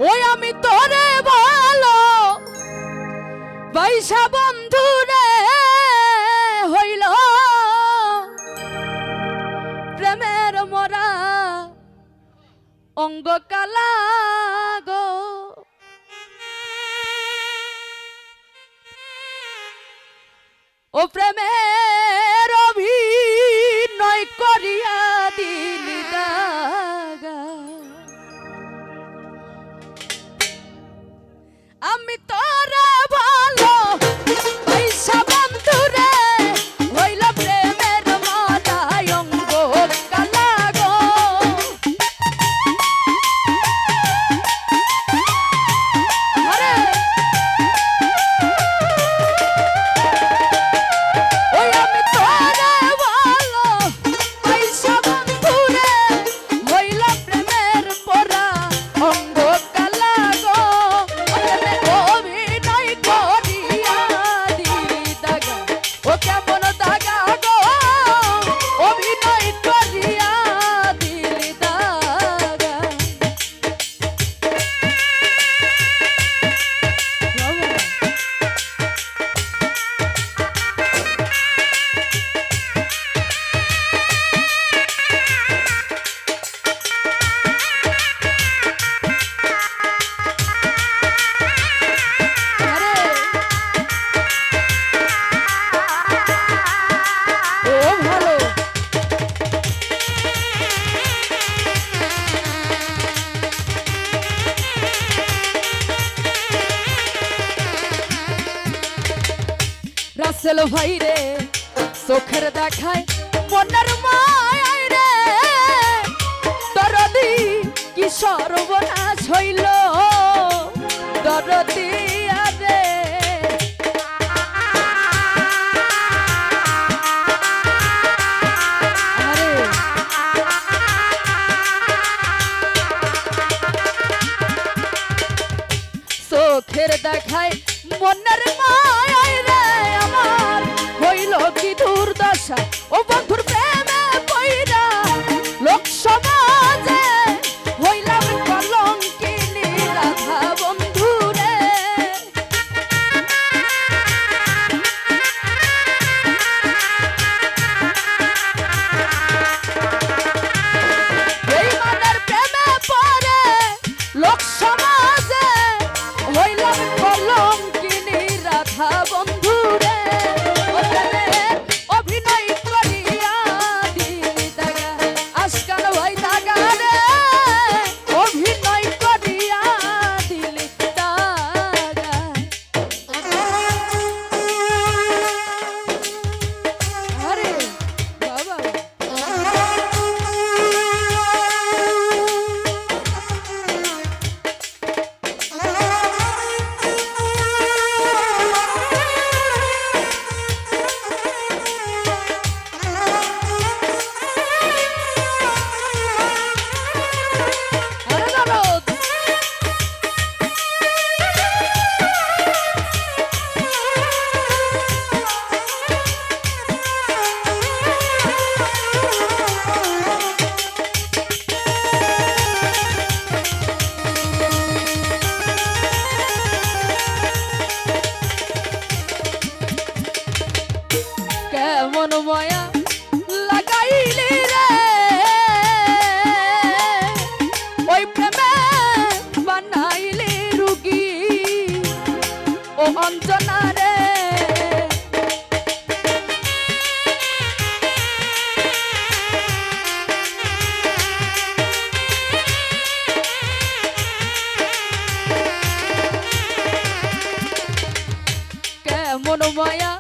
ওই আমি তোরে ভালো বাইসা বন্ধু রে হইল প্রেমের মরা অঙ্গ কালা গো। ও প্রেমের অভিনয় করিয়া দিলি দাগা, আমি তোরা ভালো পয়সা বন্ধু রে হইল প্রেমের মরা অঙ্গ কালা গো। আরে ওই আমি তোরা ভালো পয়সা বন্ধু রে হইল প্রেমের পরা অঙ্গ কালা গো। অভিনয় করিয়া দিলি দাগা, ও কেমন দাগা গো, অভিনয় করিয়া দিলি দাগা। রাসেল ভাই রে চোখের দেখায় মনের মায় রে দরদি কি সর্বনাশ হইল দরদি রে। চোখের দেখায় মনের মায় রে আমার হইল কি দুর্দশা, ও বন্ধুর প্রেমে পইরা লোক সমাজে হইলাম কলঙ্কিনী রাধা বন্ধু রে। এই মনের প্রেমে পড়ে লোক সমাজে হইলাম কলঙ্কিনী রাধা বন্ধু রে। অভিনয় করিয়া দিলি দাগা, আজকাল ভাই দাগা রে অভিনয় করিয়া দিলি দাগা। আরে বাবা কেমন মায়া লাগাইলি রে ওই প্রেমে বানাইলি রুগী ও অঞ্জনা রে। কেমন মায়া